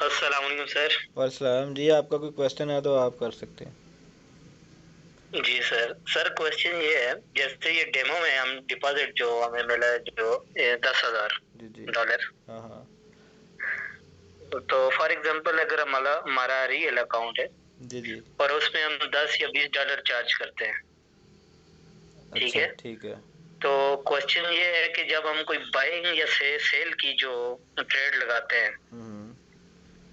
अस्सलाम वालेकुम सर। वालेकुम जी, आपका कोई क्वेश्चन है तो आप कर सकते हैं। जी सर, क्वेश्चन ये है, जैसे ये डेमो में हम डिपॉजिट जो हमें मिला है जो 10,000 जी जी। डॉलर, हाँ हाँ। तो फॉर एग्जांपल अगर हमारा रियल अकाउंट है जी जी। और उसमें हम 10 या 20 डॉलर चार्ज करते हैं, ठीक अच्छा है। ठीक है। तो क्वेश्चन ये है कि जब हम कोई बाइंग या सेल की जो ट्रेड लगाते हैं, हम्म।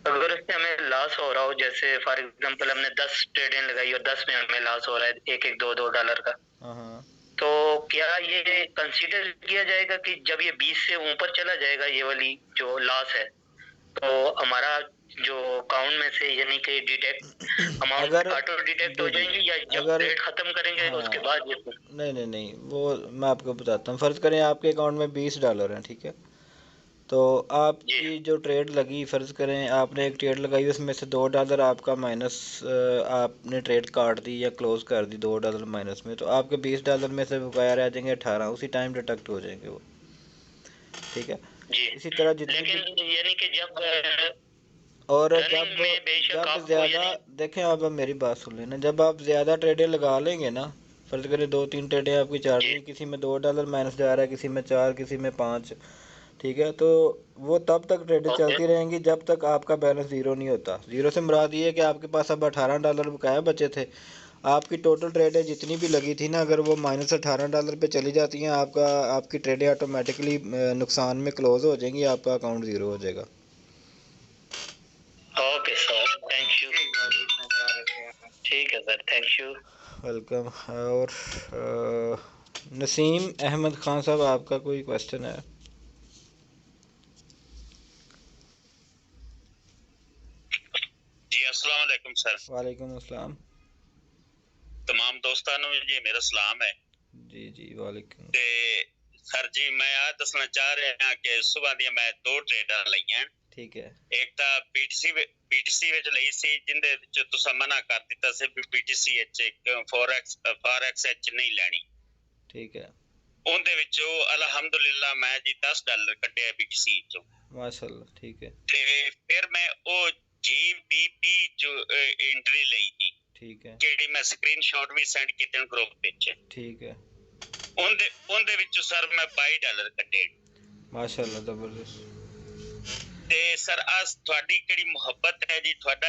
अगर उसमें हमें लॉस हो रहा हो, जैसे फॉर एग्जांपल हमने 10 ट्रेडें लगाई और 10 में हमें लॉस हो रहा है एक एक दो दो डॉलर का, हाँ हाँ। तो क्या ये कंसीडर किया जाएगा कि जब ये 20 से ऊपर चला जाएगा ये वाली जो लॉस है, तो हमारा जो अकाउंट में से यानी कि डिडक्ट अमाउंट अगर ऑटो डिडक्ट हो जी जी। जाएंगी, या जब अगर ट्रेड खत्म करेंगे उसके हाँ, बाद ये? नहीं नहीं नहीं, वो मैं आपको बताता हूँ। फ़र्ज़ करें आपके अकाउंट में $20 हैं, ठीक है। तो जी आपकी जो ट्रेड लगी, फ़र्ज़ करें आपने एक ट्रेड लगाई, उसमें से $2 आपका माइनस, आपने ट्रेड काट दी या क्लोज़ कर दी $2 माइनस में, तो आपके $20 में से बकाया रह जाएंगे 18, उसी टाइम डिडक्ट हो जाएंगे वो, ठीक है। जी। इसी तरह जितनी भी, लेकिन यानी कि जब और जब रनिंग में बेशक जब आपको ज़्यादा, यानी। देखें आप अब मेरी बात सुन लेना, जब आप ज़्यादा ट्रेडें लगा लेंगे ना, फ़र्ज़ करें 2-3 ट्रेडें आपकी चार्ज जी हुई, किसी में $2 माइनस जा रहा है, किसी में 4, किसी में 5, ठीक है। तो वो तब तक ट्रेडें ओके। चलती रहेंगी जब तक आपका बैलेंस ज़ीरो नहीं होता। ज़ीरो से मुराद ये है कि आपके पास अब $18 बकाया बचे थे, आपकी टोटल ट्रेडें जितनी भी लगी थी ना, अगर वो माइनस $18 पे चली जाती हैं, आपकी ट्रेडें ऑटोमेटिकली नुकसान में क्लोज़ हो जाएंगी, आपका अकाउंट ज़ीरो हो जाएगा। Okay sir, thank you. ठीक है सर, थैंक यू। वेलकम। और नसीम अहमद ख़ान साहब, आपका कोई क्वेश्चन है? जी अस्सलाम वालेकुम सर। वालेकुम अस्सलाम। तमाम दोस्तों ਨੂੰ जी मेरा सलाम है। जी जी, वालेकुम। ਤੇ ਸਰ ਜੀ ਮੈਂ ਆ ਦੱਸਣਾ ਚਾਹ ਰਿਹਾ ਕਿ ਸਵੇਰ ਦੀਆਂ ਮੈਂ ਦੋ ਟ੍ਰੇਡਾਂ ਲਈਆਂ। ठीक है। ਇੱਕ ਤਾਂ ਬੀਟੀਸੀ ਵਿੱਚ ਲਈ ਸੀ, ਜਿੰਦੇ ਵਿੱਚ ਤੁਸੀਂ ਮਨਾ ਕਰ ਦਿੱਤਾ ਸੀ ਵੀ ਬੀਟੀਸੀ ਵਿੱਚ ਫੋਰੈਕਸ ਵਿੱਚ ਨਹੀਂ ਲੈਣੀ। ठीक है। ਉਹਦੇ ਵਿੱਚੋਂ ਅਲਹਮਦੁਲਿਲਾ ਮੈਂ ਜੀ $10 ਕੱਢਿਆ ਬੀਟੀਸੀ ਵਿੱਚੋਂ। माशाल्लाह, ठीक है। ਤੇ ਫਿਰ ਮੈਂ ਉਹ GBP ਚ ਐਂਟਰੀ ਲਈ ਜੀ, ठीक है। ਜਿਹੜੀ ਮੈਂ ਸਕਰੀਨਸ਼ਾਟ ਵੀ ਸੈਂਡ ਕੀਤੇ ਗਰੁੱਪ ਵਿੱਚ। ठीक है। ਉਹਦੇ ਵਿੱਚੋਂ ਸਰ ਮੈਂ $22 ਕੱਢੇ। माशाल्लाह, ज़बरदस्त। ਤੇ ਸਰ ਅੱਜ ਤੁਹਾਡੀ ਕਿਹੜੀ ਮੁਹੱਬਤ ਹੈ ਜੀ, ਤੁਹਾਡਾ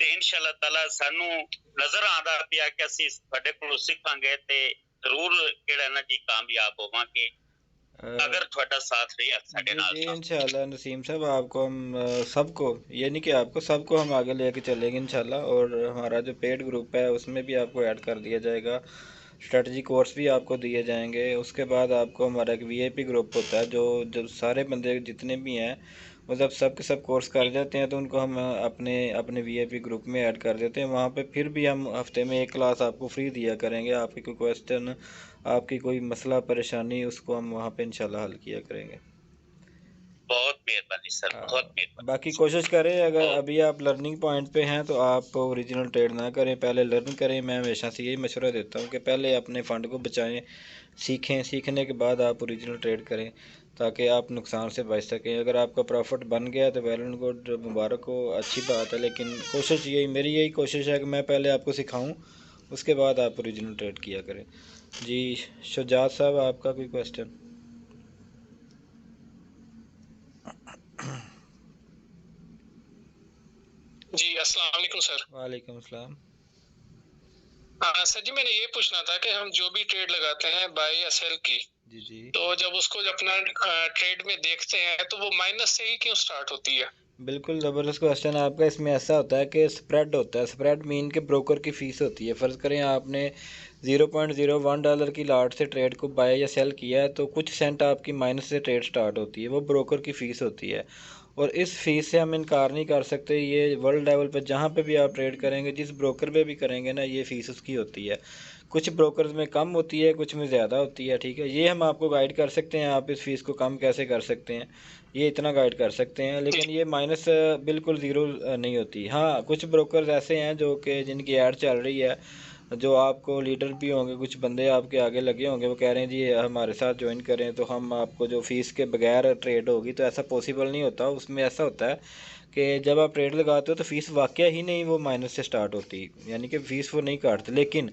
ਤੇ ਇਨਸ਼ਾਅੱਲਾ ਤਾਲਾ ਸਾਨੂੰ ਨਜ਼ਰ ਆਉਂਦਾ ਪਿਆ ਕਿ ਅਸੀਂ ਤੁਹਾਡੇ ਕੋਲੋਂ ਸਿੱਖਾਂਗੇ ਤੇ ਜ਼ਰੂਰ ਕਿਹੜਾ ਨਾ ਜੀ ਕਾਮਯਾਬ ਹੋਵਾਂਗੇ, अगर थोड़ा साथ रहे साढ़े जी नाल जी, सा। इंशाल्लाह नसीम साहब, आपको हम सबको, ये नहीं कि आपको, सबको हम आगे लेके चलेंगे इंशाल्लाह। और हमारा जो पेड ग्रुप है उसमें भी आपको ऐड कर दिया जाएगा, स्ट्रेटजी कोर्स भी आपको दिए जाएंगे। उसके बाद आपको हमारा एक वीआईपी ग्रुप होता है, जो जब सारे बंदे जितने भी हैं वो जब सब के सब कोर्स कर जाते हैं तो उनको हम अपने अपने वीआईपी ग्रुप में ऐड कर देते हैं। वहाँ पे फिर भी हम हफ्ते में एक क्लास आपको फ्री दिया करेंगे। आपके कोई क्वेश्चन, आपकी कोई मसला परेशानी, उसको हम वहाँ पे इंशाल्लाह हल किया करेंगे। बहुत मेहरबानी सर, बहुत बाकी मेहरबानी। कोशिश करें, अगर ओ अभी आप लर्निंग पॉइंट पे हैं तो आप ओरिजिनल ट्रेड ना करें, पहले लर्न करें। मैं हमेशा से यही मशवरा देता हूँ कि पहले अपने फ़ंड को बचाएं, सीखें, सीखने के बाद आप ओरिजिनल ट्रेड करें ताकि आप नुकसान से बच सकें। अगर आपका प्रॉफिट बन गया तो वेल एंड गुड, मुबारक हो, अच्छी बात है। लेकिन कोशिश यही, मेरी यही कोशिश है कि मैं पहले आपको सिखाऊँ, उसके बाद आप ओरिजिनल ट्रेड किया करें। जी शुजात साहब, आपका कोई क्वेश्चन? जी अस्सलाम वालेकुम सर। वालेकुम अस्सलाम। हाँ सर जी, मैंने ये पूछना था कि हम जो भी ट्रेड लगाते हैं बाय या सेल की, जी जी। तो जब उसको अपना ट्रेड में देखते हैं तो वो माइनस से ही क्यों स्टार्ट होती है? बिल्कुल ज़बरदस्त क्वेश्चन है आपका। इसमें ऐसा होता है कि स्प्रेड होता है, स्प्रेड मीन के ब्रोकर की फ़ीस होती है। फ़र्ज़ करें आपने $0.01 की लाट से ट्रेड को बाय या सेल किया है, तो कुछ सेंट आपकी माइनस से ट्रेड स्टार्ट होती है, वो ब्रोकर की फ़ीस होती है। और इस फ़ीस से हम इनकार नहीं कर सकते। ये वर्ल्ड लेवल पे जहाँ पे भी आप ट्रेड करेंगे, जिस ब्रोकर पे भी करेंगे ना, ये फ़ीस उसकी होती है। कुछ ब्रोकर्स में कम होती है, कुछ में ज़्यादा होती है, ठीक है। ये हम आपको गाइड कर सकते हैं, आप इस फ़ीस को कम कैसे कर सकते हैं, ये इतना गाइड कर सकते हैं। लेकिन ये माइनस बिल्कुल ज़ीरो नहीं होती। हाँ, कुछ ब्रोकर्स ऐसे हैं जो कि जिनकी ऐड चल रही है, जो आपको लीडर भी होंगे, कुछ बंदे आपके आगे लगे होंगे, वो कह रहे हैं जी हमारे साथ ज्वाइन करें तो हम आपको जो फ़ीस के बगैर ट्रेड होगी, तो ऐसा पॉसिबल नहीं होता। उसमें ऐसा होता है कि जब आप ट्रेड लगाते हो तो फ़ीस वाक़या ही नहीं वो माइनस से स्टार्ट होती, यानी कि फ़ीस वो नहीं काटते। लेकिन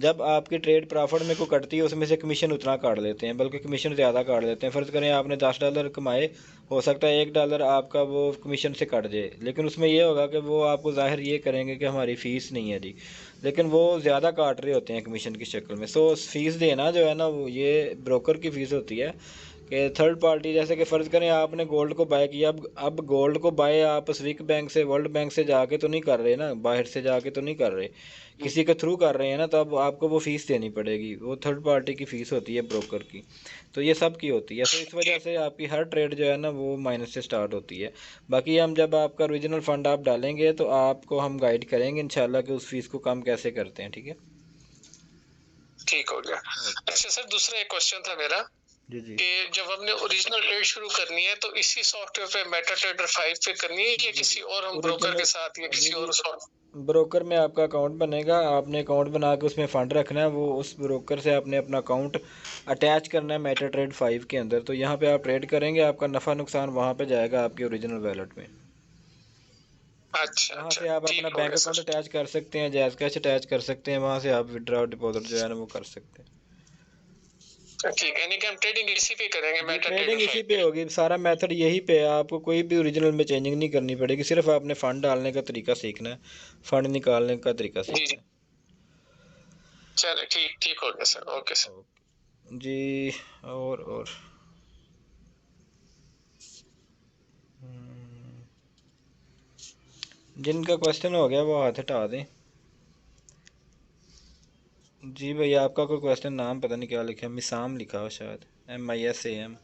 जब आपकी ट्रेड प्रॉफिट में को कटती है, उसमें से कमीशन उतना काट लेते हैं, बल्कि कमीशन ज़्यादा काट लेते हैं। फ़र्ज़ करें आपने $10 कमाए, हो सकता है $1 आपका वो कमीशन से कट जाए, लेकिन उसमें ये होगा कि वो आपको ज़ाहिर ये करेंगे कि हमारी फ़ीस नहीं है जी, लेकिन वो ज़्यादा काट रहे होते हैं कमीशन की शक्ल में। सो फ़ीस देना जो है ना, वो ये ब्रोकर की फ़ीस होती है कि थर्ड पार्टी, जैसे कि फ़र्ज़ करें आपने गोल्ड को बाय किया, अब गोल्ड को बाय आप स्विक बैंक से, वर्ल्ड बैंक से जाके तो नहीं कर रहे ना, बाहर से जाके तो नहीं कर रहे, किसी के थ्रू कर रहे हैं ना, तो अब आपको वो फ़ीस देनी पड़ेगी। वो थर्ड पार्टी की फ़ीस होती है ब्रोकर की। तो ये सब की होती है। तो इस वजह से आपकी हर ट्रेड जो है ना वो माइनस से स्टार्ट होती है। बाकी हम जब आपका ओरिजिनल फ़ंड आप डालेंगे तो आपको हम गाइड करेंगे इंशाल्लाह कि उस फ़ीस को कम कैसे करते हैं, ठीक है? ठीक हो गया। ओके। अच्छा सर, दूसरा एक क्वेश्चन था मेरा जी, जी। कि जब हमने ओरिजिनल ट्रेड शुरू करनी है तो इसी सॉफ्टवेयर पे मेटा ट्रेडर 5 पे करनी है या जी, किसी जी। और हम ब्रोकर ओरिजिनल के साथ या जी, किसी जी। और सॉफ्ट। ब्रोकर में आपका अकाउंट बनेगा, आपने अकाउंट बना के उसमें फ़ंड रखना है, वो उस ब्रोकर से आपने अपना अकाउंट अटैच करना है मेटा ट्रेड 5 के अंदर। तो यहाँ पे आप ट्रेड करेंगे, आपका नफ़ा नुकसान वहाँ पे जाएगा आपके ओरिजिनल वैलेट में। अच्छा वहाँ अच्छा, से आप अपना ठीक हो बैंक गया अकाउंट सर। अटैच कर सकते हैं, जैज़ कैश अटैच कर सकते हैं, वहाँ से आप विड्रॉ डिपॉज़िट जो है ना वो कर सकते हैं। ठीक है, यानी कि हम ट्रेडिंग इसी पे करेंगे जी, मेटा ट्रेडर ट्रेडिंग इसी 5 पे पे। होगी, सारा मेथड यही पे है, आपको कोई भी ओरिजिनल में चेंजिंग नहीं करनी पड़ेगी, सिर्फ आपने फ़ंड डालने का तरीका सीखना है, फ़ंड निकालने का तरीका जी जी, सीखना है। चलो ठीक ठीक हो गया सर, ओके सर। ओके जी। और हम्म, जिनका क्वेश्चन हो गया वो हाथ हटा दें। जी भैया, आपका कोई क्वेश्चन, नाम पता नहीं क्या लिखा है, मिसाम लिखा हो शायद, MISAM।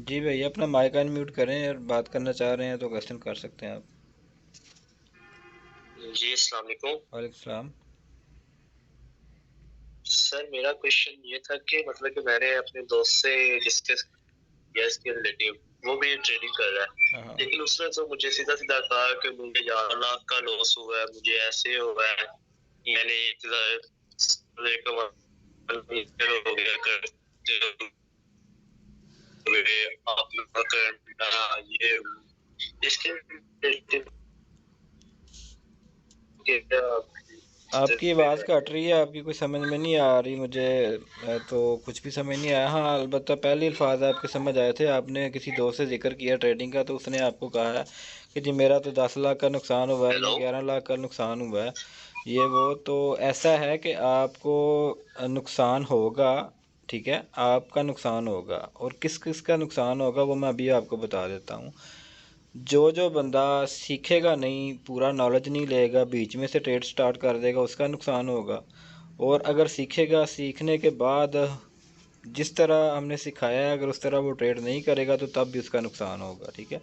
जी भैया, अपना माइक अनम्यूट करें और बात करना चाह रहे हैं तो क्वेश्चन कर सकते हैं आप। जी अस्सलाम वालेकुम वालेकुम सलाम। सर। मेरा क्वेश्चन ये था कि मतलब कि मैंने अपने दोस्त से डिस्कस किया इसके रिलेटिव, वो भी ट्रेडिंग कर रहा है, हाँ, लेकिन उसने तो मुझे सीधा सीधा कहा कि मुझे 11 लाख का लॉस हुआ है, मुझे ऐसे हुआ है, मैंने इतना हो गया करते हुए आप लोग करना ये इसके relative आपकी आवाज़ कट रही है, आपकी कुछ समझ में नहीं आ रही मुझे। तो कुछ भी समझ नहीं आया। हाँ, अलबत्ता पहले अल्फाज आपके समझ आए थे, आपने किसी दोस्त से जिक्र किया ट्रेडिंग का, तो उसने आपको कहा है कि जी मेरा तो 10 लाख का नुकसान हुआ है या हेलो 11 लाख का नुकसान हुआ है, ये वो। तो ऐसा है कि आपको नुकसान होगा, ठीक है, आपका नुकसान होगा, और किस किस का नुकसान होगा वो मैं अभी आपको बता देता हूँ। जो जो बंदा सीखेगा नहीं, पूरा नॉलेज नहीं लेगा, बीच में से ट्रेड स्टार्ट कर देगा, उसका नुकसान होगा। और अगर सीखेगा, सीखने के बाद जिस तरह हमने सिखाया है अगर उस तरह वो ट्रेड नहीं करेगा तो तब भी उसका नुकसान होगा, ठीक है।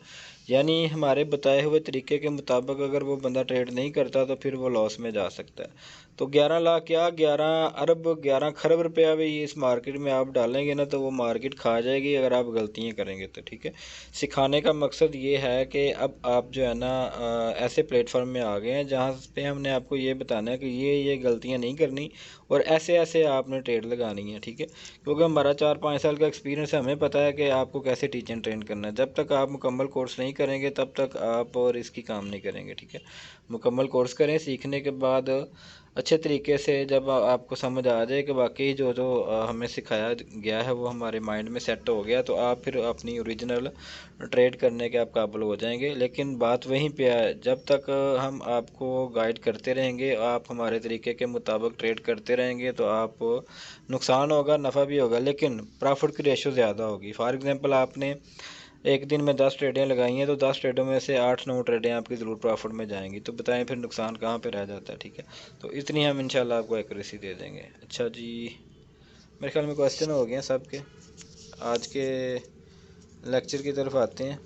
यानी हमारे बताए हुए तरीके के मुताबिक अगर वो बंदा ट्रेड नहीं करता तो फिर वो लॉस में जा सकता है। तो 11 लाख क्या, 11 अरब, 11 खरब रुपया भी इस मार्केट में आप डालेंगे ना तो वो मार्केट खा जाएगी अगर आप गलतियाँ करेंगे तो, ठीक है। सिखाने का मकसद ये है कि अब आप जो है ना ऐसे प्लेटफॉर्म में आ गए हैं जहाँ पे हमने आपको ये बताना है कि ये गलतियाँ नहीं करनी और ऐसे ऐसे आपने ट्रेड लगानी है, ठीक है। क्योंकि हमारा 4-5 साल का एक्सपीरियंस है, हमें पता है कि आपको कैसे टीच एंड ट्रेन करना है। जब तक आप मुकम्मल कोर्स नहीं करेंगे तब तक आप और इसकी काम नहीं करेंगे, ठीक है। मुकम्मल कोर्स करें, सीखने के बाद अच्छे तरीके से जब आपको समझ आ जाए कि वाकई जो जो हमें सिखाया गया है वो हमारे माइंड में सेट हो गया, तो आप फिर अपनी ओरिजिनल ट्रेड करने के आप काबिल हो जाएंगे। लेकिन बात वहीं पे है, जब तक हम आपको गाइड करते रहेंगे, आप हमारे तरीके के मुताबिक ट्रेड करते रहेंगे, तो आप नुकसान होगा, नफ़ा भी होगा, लेकिन प्रॉफिट की रेशो ज़्यादा होगी। फॉर एग्ज़ाम्पल आपने एक दिन में 10 ट्रेडें लगाई हैं तो 10 ट्रेडों में से 8-9 ट्रेडें आपकी ज़रूर प्रॉफिट में जाएंगी, तो बताएं फिर नुकसान कहाँ पे रह जाता है, ठीक है। तो इतनी हम इंशाल्लाह आपको एक्यूरेसी दे देंगे। अच्छा जी, मेरे ख्याल में क्वेश्चन हो गए हैं सबके। आज के लेक्चर की तरफ आते हैं।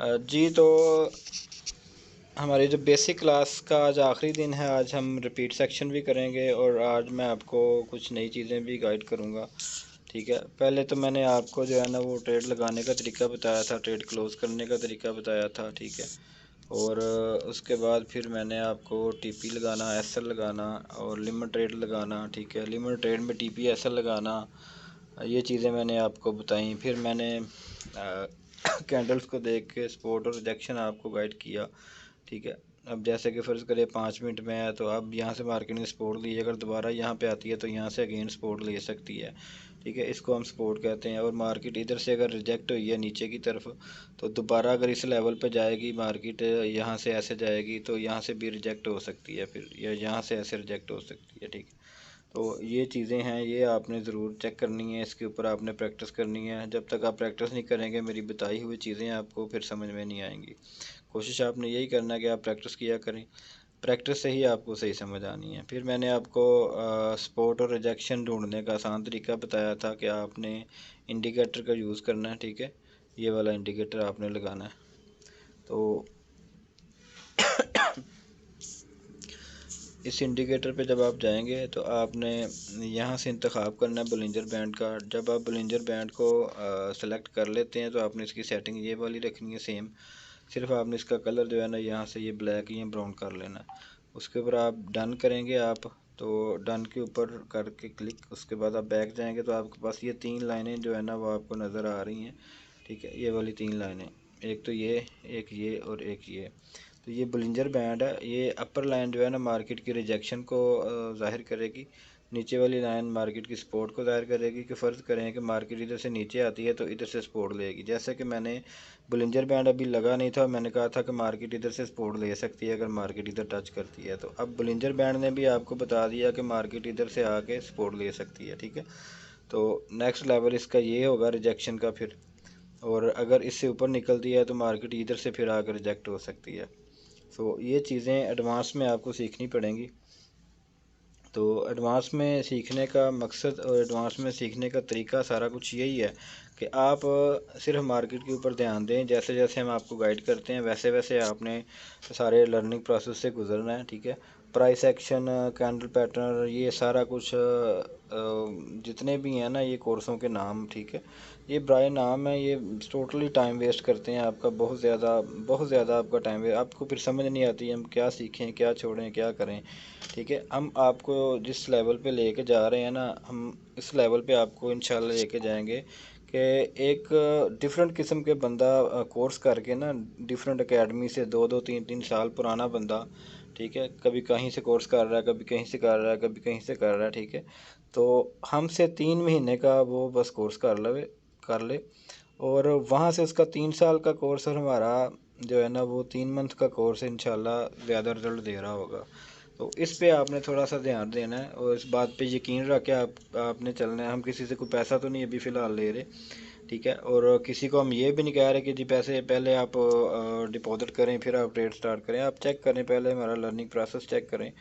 जी तो हमारी जो बेसिक क्लास का आज आखिरी दिन है, आज हम रिपीट सेक्शन भी करेंगे और आज मैं आपको कुछ नई चीज़ें भी गाइड करूँगा। ठीक है, पहले तो मैंने आपको जो है ना वो ट्रेड लगाने का तरीका बताया था, ट्रेड क्लोज करने का तरीका बताया था। ठीक है, और उसके बाद फिर मैंने आपको टीपी लगाना, एसएल लगाना और लिमिट ट्रेड लगाना। ठीक है, लिमिट ट्रेड में टीपी एसएल लगाना, ये चीज़ें मैंने आपको बताई। फिर मैंने कैंडल्स को देख के सपोर्ट और रिजेक्शन आपको गाइड किया। ठीक है, अब जैसे कि फ़र्ज़ करें 5 मिनट में है, तो अब यहाँ से मार्केट ने सपोर्ट ली, अगर दोबारा यहाँ पे आती है तो यहाँ से अगेन सपोर्ट ले सकती है। ठीक है, इसको हम सपोर्ट कहते हैं। और मार्केट इधर से अगर रिजेक्ट हुई है नीचे की तरफ, तो दोबारा अगर इस लेवल पे जाएगी मार्केट, यहाँ से ऐसे जाएगी तो यहाँ से भी रिजेक्ट हो सकती है फिर, या यहाँ से ऐसे रिजेक्ट हो सकती है। ठीक है, तो ये चीज़ें हैं, ये आपने ज़रूर चेक करनी है, इसके ऊपर आपने प्रैक्टिस करनी है। जब तक आप प्रैक्टिस नहीं करेंगे मेरी बताई हुई चीज़ें आपको फिर समझ में नहीं आएंगी। कोशिश आपने यही करना है कि आप प्रैक्टिस किया करें, प्रैक्टिस से ही आपको सही समझ आनी है। फिर मैंने आपको सपोर्ट और रिजेक्शन ढूंढने का आसान तरीका बताया था कि आपने इंडिकेटर का यूज़ करना है। ठीक है, ये वाला इंडिकेटर आपने लगाना है। तो इस इंडिकेटर पे जब आप जाएंगे तो आपने यहाँ से इंतखाब करना है बोलिंजर बैंड का। जब आप बोलिंजर बैंड को सेलेक्ट कर लेते हैं तो आपने इसकी सेटिंग ये वाली रखनी है सेम, सिर्फ आपने इसका कलर जो है ना यहाँ से ये ब्लैक या ब्राउन कर लेना है। उसके ऊपर आप डन करेंगे आप, तो डन के ऊपर करके क्लिक, उसके बाद आप बैक जाएंगे तो आपके पास ये 3 लाइनें जो है ना वो आपको नज़र आ रही हैं। ठीक है, ये वाली 3 लाइनें, एक तो ये, एक ये और एक ये। तो ये बोलिंजर बैंड है, ये अपर लाइन जो है ना मार्केट की रिजेक्शन को ज़ाहिर करेगी, नीचे वाली लाइन मार्केट की सपोर्ट को ज़ाहिर करेगी। कि फ़र्ज़ करें कि मार्केट इधर से नीचे आती है तो इधर से सपोर्ट लेगी। जैसे कि मैंने बोलिंजर बैंड अभी लगा नहीं था, मैंने कहा था कि मार्केट इधर से सपोर्ट ले सकती है अगर मार्केट इधर टच करती है। तो अब बोलिंजर बैंड ने भी आपको बता दिया कि मार्केट इधर से आके सपोर्ट ले सकती है। ठीक है, तो नेक्स्ट लेवल इसका ये होगा रिजेक्शन का फिर, और अगर इससे ऊपर निकलती है तो मार्केट इधर से फिर आकर रिजेक्ट हो सकती है। तो ये चीज़ें एडवांस में आपको सीखनी पड़ेंगी। तो एडवांस में सीखने का मकसद और एडवांस में सीखने का तरीका सारा कुछ यही है कि आप सिर्फ मार्केट के ऊपर ध्यान दें, जैसे जैसे हम आपको गाइड करते हैं वैसे वैसे आपने सारे लर्निंग प्रोसेस से गुजरना है। ठीक है, प्राइस एक्शन, कैंडल पैटर्न, ये सारा कुछ जितने भी हैं ना ये कोर्सों के नाम। ठीक है, ये ब्राय नाम है, ये टोटली टाइम वेस्ट करते हैं आपका, बहुत ज़्यादा आपका टाइम वेस्ट, आपको फिर समझ नहीं आती हम क्या सीखें, क्या छोड़ें, क्या करें। ठीक है, हम आपको जिस लेवल पे लेके जा रहे हैं ना, हम इस लेवल पे आपको इंशाल्लाह लेके जाएंगे कि एक डिफरेंट किस्म के बंदा कोर्स करके ना, डिफरेंट एकेडमी से 2-2 3-3 साल पुराना बंदा, ठीक है, कभी कहीं से कोर्स कर रहा है, कभी कहीं से कर रहा है, कभी कहीं से कर रहा है। ठीक है, तो हमसे 3 महीने का वो बस कोर्स कर ले, और वहाँ से उसका 3 साल का कोर्स और हमारा जो है ना वो 3 मंथ का कोर्स इंशाल्लाह ज़्यादा रिज़ल्ट दे रहा होगा। तो इस पे आपने थोड़ा सा ध्यान देना है और इस बात पे यकीन रख के आपने चलना है। हम किसी से कोई पैसा तो नहीं अभी फ़िलहाल ले रहे। ठीक है, और किसी को हम ये भी नहीं कह रहे कि जी पैसे पहले आप डिपॉजिट करें फिर आप ट्रेड स्टार्ट करें। आप चेक करें, पहले हमारा लर्निंग प्रोसेस चेक करें।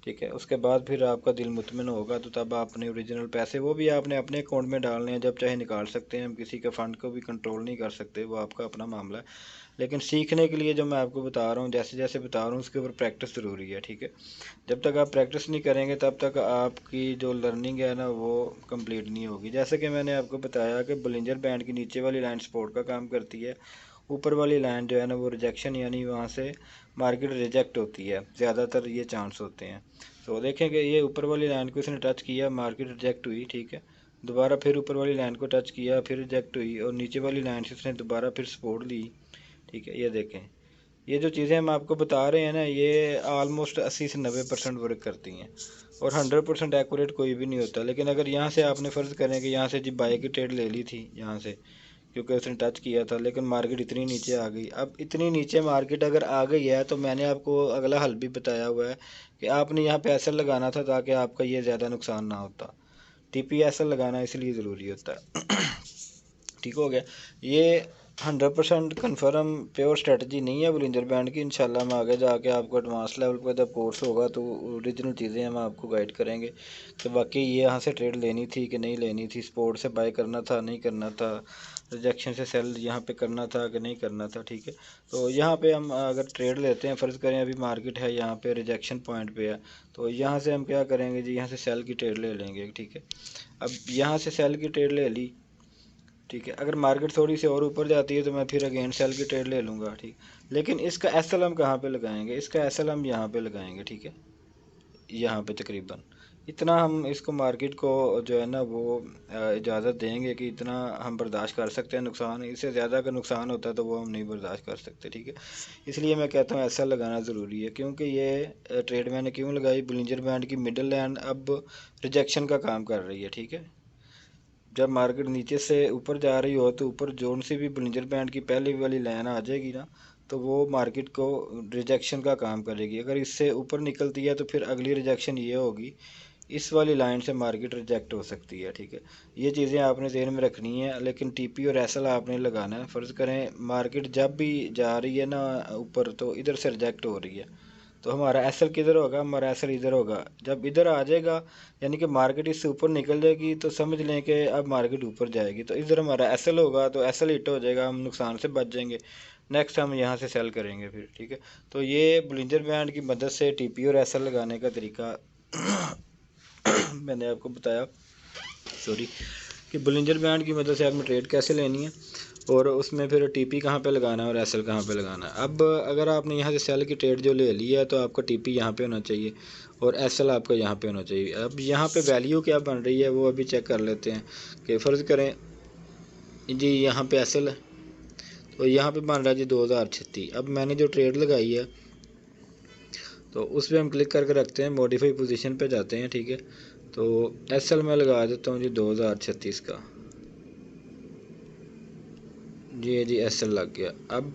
ठीक है, उसके बाद फिर आपका दिल मुतमिन होगा तो तब आपने ओरिजिनल पैसे वो भी आपने अपने अकाउंट में डालने हैं, जब चाहे निकाल सकते हैं। हम किसी का फ़ंड को भी कंट्रोल नहीं कर सकते, वो आपका अपना मामला है। लेकिन सीखने के लिए जो मैं आपको बता रहा हूँ, जैसे जैसे बता रहा हूँ उसके ऊपर प्रैक्टिस ज़रूरी है। ठीक है, जब तक आप प्रैक्टिस नहीं करेंगे तब तक आपकी जो लर्निंग है ना वो कंप्लीट नहीं होगी। जैसे कि मैंने आपको बताया कि बोलिंजर बैंड की नीचे वाली लाइन सपोर्ट का काम करती है, ऊपर वाली लाइन जो है ना वो रिजेक्शन, यानी वहाँ से मार्केट रिजेक्ट होती है, ज़्यादातर ये चांस होते हैं। तो देखेंगे ये ऊपर वाली लाइन को इसने टच किया, मार्केट रिजेक्ट हुई। ठीक है, दोबारा फिर ऊपर वाली लाइन को टच किया, फिर रिजेक्ट हुई, और नीचे वाली लाइन से इसने दोबारा फिर सपोर्ट ली। ठीक है, ये देखें, ये जो चीज़ें हम आपको बता रहे हैं ना ये आलमोस्ट 80 से 90% वर्क करती हैं, और 100% एक्यूरेट कोई भी नहीं होता। लेकिन अगर यहाँ से आपने फ़र्ज़ करें कि यहाँ से जी बाई की ट्रेड ले ली थी यहाँ से, क्योंकि उसने टच किया था, लेकिन मार्केट इतनी नीचे आ गई। अब इतनी नीचे मार्केट अगर आ गई है तो मैंने आपको अगला हल भी बताया हुआ है कि आपने यहाँ पे एसएल लगाना था ताकि आपका ये ज़्यादा नुकसान ना होता। टीपी एसएल लगाना इसलिए ज़रूरी होता है। ठीक हो गया, ये 100% कन्फर्म प्योर स्ट्रेटजी नहीं है बुलिंजर बैंड की। इंशाल्लाह हम आगे जाके आपको एडवांस लेवल पर जब कोर्स होगा तो ओरिजिनल चीज़ें हम आपको गाइड करेंगे कि वाकई ये यहाँ से ट्रेड लेनी थी कि नहीं लेनी थी, स्पोर्ट से बाय करना था नहीं करना था, रिजेक्शन से सेल यहाँ पे करना था कि नहीं करना था। ठीक है, तो यहाँ पे हम अगर ट्रेड लेते हैं, फ़र्ज़ करें अभी मार्केट है यहाँ पे रिजेक्शन पॉइंट पे है, तो यहाँ से हम क्या करेंगे जी, यहाँ से सेल की ट्रेड ले लेंगे। ठीक है, अब यहाँ से सेल की ट्रेड ले ली। ठीक है, अगर मार्केट थोड़ी सी और ऊपर जाती है तो मैं फिर अगेन सेल की ट्रेड ले लूँगा। ठीक, लेकिन इसका एसएल हम कहाँ पे लगाएंगे, इसका एसएल हम यहाँ पे लगाएंगे। ठीक है, यहाँ पे तकरीबन इतना हम इसको मार्केट को जो है ना वो इजाज़त देंगे कि इतना हम बर्दाश्त कर सकते हैं नुकसान, इससे ज़्यादा अगर नुकसान होता है तो वो हम नहीं बर्दाश्त कर सकते। ठीक है, इसलिए मैं कहता हूँ एसएल लगाना ज़रूरी है, क्योंकि ये ट्रेड मैंने क्यों लगाई, बुलिंजर बैंड की मिडल लाइन अब रिजेक्शन का काम कर रही है। ठीक है, जब मार्केट नीचे से ऊपर जा रही हो तो ऊपर जोन से भी बुलिंजर बैंड की पहली वाली लाइन आ जाएगी ना, तो वो मार्केट को रिजेक्शन का काम करेगी। अगर इससे ऊपर निकलती है तो फिर अगली रिजेक्शन ये होगी, इस वाली लाइन से मार्केट रिजेक्ट हो सकती है। ठीक है, ये चीज़ें आपने ज़हन में रखनी है, लेकिन टीपी और एसएल आपने लगाना है। फ़र्ज़ करें मार्केट जब भी जा रही है ना ऊपर, तो इधर से रिजेक्ट हो रही है, तो हमारा एसएल किधर होगा, हमारा एसएल इधर होगा। जब इधर आ जाएगा यानी कि मार्केट इससे ऊपर निकल जाएगी, तो समझ लें कि अब मार्केट ऊपर जाएगी, तो इधर हमारा एसएल होगा, तो एसएल हिट हो जाएगा, हम नुकसान से बच जाएंगे। नेक्स्ट हम यहाँ से सेल करेंगे फिर। ठीक है, तो ये बुलिंजर बैंड की मदद से टीपी और एसएल लगाने का तरीका मैंने आपको बताया, सॉरी, कि बुलिंजर बैंड की मदद से आपने ट्रेड कैसे लेनी है और उसमें फिर टीपी कहाँ पे लगाना है और एसएल कहाँ पे लगाना है। अब अगर आपने यहाँ से सेल की ट्रेड जो ले ली है तो आपका टीपी यहाँ पे होना चाहिए और एसएल आपका यहाँ पे होना चाहिए। अब यहाँ पे वैल्यू क्या बन रही है वो अभी चेक कर लेते हैं कि फ़र्ज़ करें जी यहाँ पे एसएल है, तो यहाँ पे बन रहा है जी 2036। अब मैंने जो ट्रेड लगाई है तो उस पर हम क्लिक करके रखते हैं, मॉडिफाई पोजीशन पे जाते हैं। ठीक है, तो एसएल मैं लगा देता हूँ जी 2036 का, जी एसएल लग गया। अब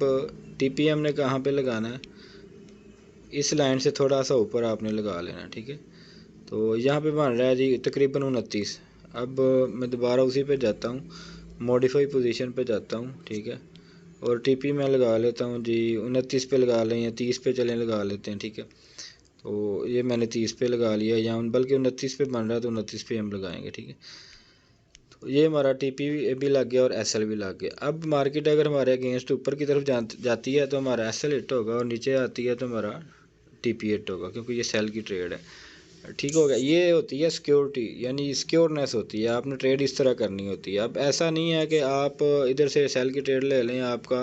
टीपी हमने कहाँ पे लगाना है, इस लाइन से थोड़ा सा ऊपर आपने लगा लेना। ठीक है, तो यहाँ पे बन रहा है जी तकरीबन 29। अब मैं दोबारा उसी पे जाता हूँ, मॉडिफाई पोजीशन पे जाता हूँ। ठीक है, और टीपी मैं लगा लेता हूँ जी 29 पे लगा लें या 30 पे चलें लगा लेते हैं। ठीक है, तो ये मैंने 30 पे लगा लिया, या बल्कि 29 पे बन रहा है तो 29 पे हम लगाएंगे। ठीक है, तो ये हमारा टीपी भी लग गया और एसएल भी लग गया। अब मार्केट अगर हमारे अगेंस्ट ऊपर की तरफ जाती है तो हमारा एसएल हिट होगा, और नीचे आती है तो हमारा टीपी हिट होगा, क्योंकि ये सेल की ट्रेड है। ठीक हो गया, ये होती है सिक्योरिटी, यानी सिक्योरनेस होती है, आपने ट्रेड इस तरह करनी होती है। अब ऐसा नहीं है कि आप इधर से सेल की ट्रेड ले लें, आपका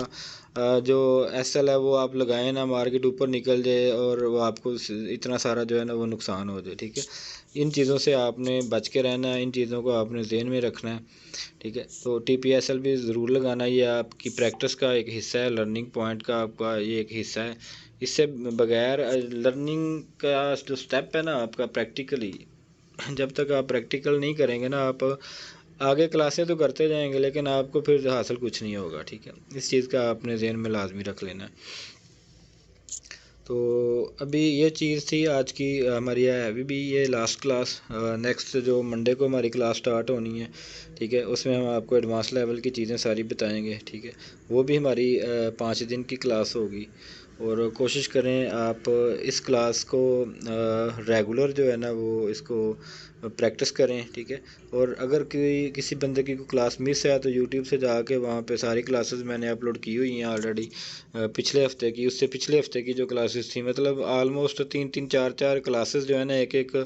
जो एसएल है वो आप लगाएं ना, मार्केट ऊपर निकल जाए और वो आपको इतना सारा जो है ना वो नुकसान हो जाए। ठीक है, इन चीज़ों से आपने बच के रहना है, इन चीज़ों को आपने ज़हन में रखना है। ठीक है, तो टीपीएसएल भी ज़रूर लगाना, ये आपकी प्रैक्टिस का एक हिस्सा है, लर्निंग पॉइंट का आपका ये एक हिस्सा है। इससे बगैर लर्निंग का जो स्टेप है ना आपका प्रैक्टिकली, जब तक आप प्रैक्टिकल नहीं करेंगे ना, आप आगे क्लासें तो करते जाएंगे लेकिन आपको फिर हासिल कुछ नहीं होगा। ठीक है, इस चीज़ का आपने ज़हन में लाजमी रख लेना है। तो अभी ये चीज़ थी आज की हमारी, अभी भी ये लास्ट क्लास, नेक्स्ट जो मंडे को हमारी क्लास स्टार्ट होनी है। ठीक है, उसमें हम आपको एडवांस लेवल की चीज़ें सारी बताएंगे। ठीक है, वो भी हमारी 5 दिन की क्लास होगी, और कोशिश करें आप इस क्लास को रेगुलर जो है ना वो इसको प्रैक्टिस करें। ठीक है, और अगर किसी बंदे की कोई क्लास मिस है तो यूट्यूब से जाके वहाँ पे सारी क्लासेस मैंने अपलोड की हुई हैं ऑलरेडी, पिछले हफ्ते की, उससे पिछले हफ्ते की जो क्लासेस थी, मतलब आलमोस्ट 3-4 क्लासेस जो है ना एक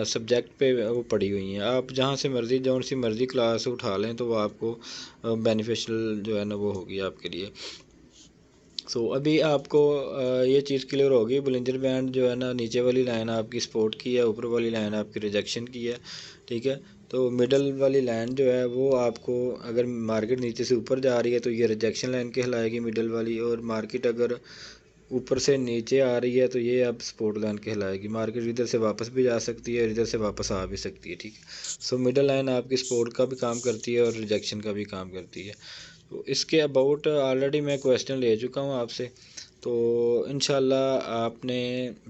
सब्जेक्ट पे वो पड़ी हुई हैं। आप जहाँ से मर्ज़ी जौन सी मर्ज़ी क्लास उठा लें तो वो आपको बेनिफिशियल जो है ना वो होगी आपके लिए। सो अभी आपको ये चीज़ क्लियर होगी, बुलिंजर बैंड जो है ना नीचे वाली लाइन आपकी सपोर्ट की है, ऊपर वाली लाइन आपकी रिजेक्शन की है। ठीक है, तो मिडल वाली लाइन जो है वो आपको, अगर मार्केट नीचे से ऊपर जा रही है तो ये रिजेक्शन लाइन कहलाएगी मिडल वाली, और मार्केट अगर ऊपर से नीचे आ रही है तो ये अब सपोर्ट लाइन कहलाएगी। मार्केट इधर से वापस भी जा सकती है, इधर से वापस आ भी सकती है। ठीक है, सो मिडल लाइन आपकी सपोर्ट का भी काम करती है और रिजेक्शन का भी काम करती है। तो इसके अबाउट ऑलरेडी मैं क्वेश्चन ले चुका हूँ आपसे, तो इंशाल्लाह आपने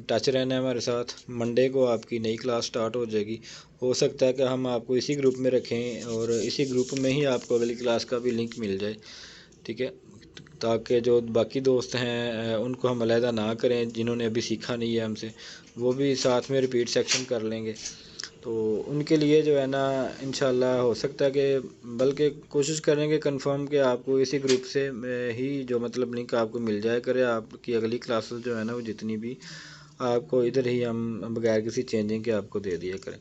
टच रहना है हमारे साथ। मंडे को आपकी नई क्लास स्टार्ट हो जाएगी। हो सकता है कि हम आपको इसी ग्रुप में रखें और इसी ग्रुप में ही आपको अगली क्लास का भी लिंक मिल जाए, ठीक है, ताकि जो बाकी दोस्त हैं उनको हम अलहदा ना करें, जिन्होंने अभी सीखा नहीं है हमसे, वो भी साथ में रिपीट सेक्शन कर लेंगे। तो उनके लिए जो है ना इंशाल्लाह हो सकता है कि बल्कि कोशिश करेंगे कंफर्म कि आपको इसी ग्रुप से ही जो मतलब लिंक आपको मिल जाया करे। आपकी अगली क्लासेस जो है ना वो जितनी भी आपको इधर ही हम बगैर किसी चेंजिंग के आपको दे दिया करें।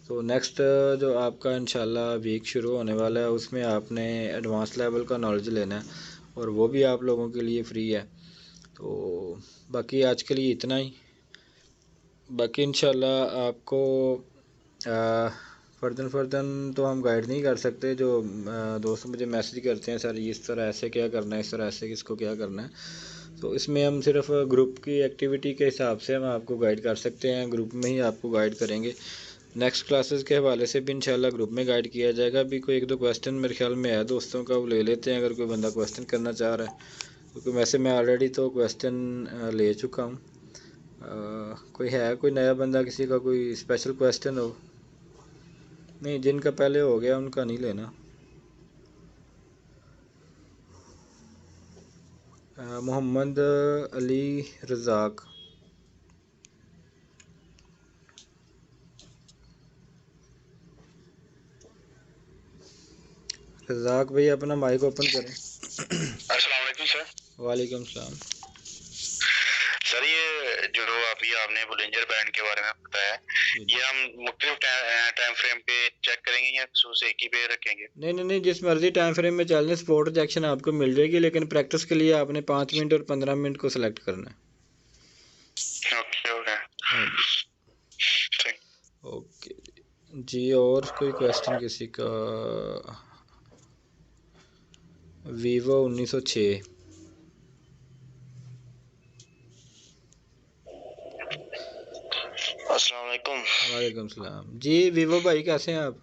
तो नेक्स्ट जो आपका इंशाल्लाह वीक शुरू होने वाला है उसमें आपने एडवांस लेवल का नॉलेज लेना है और वो भी आप लोगों के लिए फ्री है। तो बाकी आज के लिए इतना ही। बाकी इंशाल्लाह आपको फ़र्दन तो हम गाइड नहीं कर सकते। जो दोस्त मुझे मैसेज करते हैं सर इस तरह ऐसे क्या करना है, इस तरह ऐसे किसको क्या करना है, तो इसमें हम सिर्फ ग्रुप की एक्टिविटी के हिसाब से हम आपको गाइड कर सकते हैं, ग्रुप में ही आपको गाइड करेंगे। नेक्स्ट क्लासेस के हवाले से भी इंशाल्लाह ग्रुप में गाइड किया जाएगा। अभी कोई एक दो क्वेश्चन मेरे ख्याल में है दोस्तों का, वो ले लेते हैं अगर कोई बंदा क्वेश्चन करना चाह रहा है, क्योंकि वैसे मैं ऑलरेडी तो क्वेश्चन ले चुका हूँ। कोई है कोई नया बंदा, किसी का कोई स्पेशल क्वेश्चन हो? नहीं, जिनका पहले हो गया उनका नहीं लेना। मोहम्मद अली रज़ाक, रज़ाक भाई अपना माइक ओपन करें। अस्सलाम वालेकुम सर। वालेकुम सलाम। सर ये जो अभी आपने बुलिंजर बैंड के बारे में बताया, ये हम मुख्तलिफ टाइम फ्रेम पे चेक करेंगे या खसूस एक ही पे रखेंगे? नहीं, जिस मर्जी टाइम फ्रेम में चल लें, स्पॉट रिजेक्शन आपको मिल जाएगी, लेकिन प्रैक्टिस के लिए आपने 5 मिनट और 15 मिनट को सिलेक्ट करना है। ओके ओके जी। और कोई क्वेश्चन किसी का? वीवो 1906। अस्सलाम वालेकुम। वालेकुम सलाम जी। वीवो भाई कैसे हैं आप?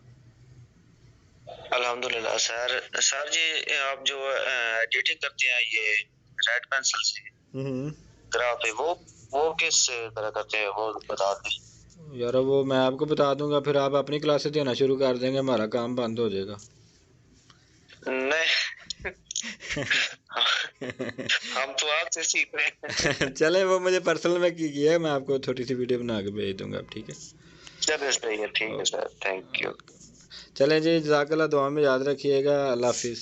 अल्हम्दुलिल्लाह सर। सर जी आप जो एडिटिंग करते हैं ये रेड पेंसिल से ग्राफ पे, वो किस तरह करते हैं वो बता दें। यार वो मैं आपको बता दूंगा, फिर आप अपनी क्लासेस देना शुरू कर देंगे, हमारा काम बंद हो जाएगा। नहीं हम तो आपसे सीख रहे हैं। चले वो मुझे पर्सनल में की है, मैं आपको छोटी सी वीडियो बना के भेज दूंगा, ठीक है? चलिए सही है, ठीक है सर, थैंक यू। चलें जी, जज़ाकल्लाह, दुआ में याद रखिएगा। अल्लाह हाफिज़।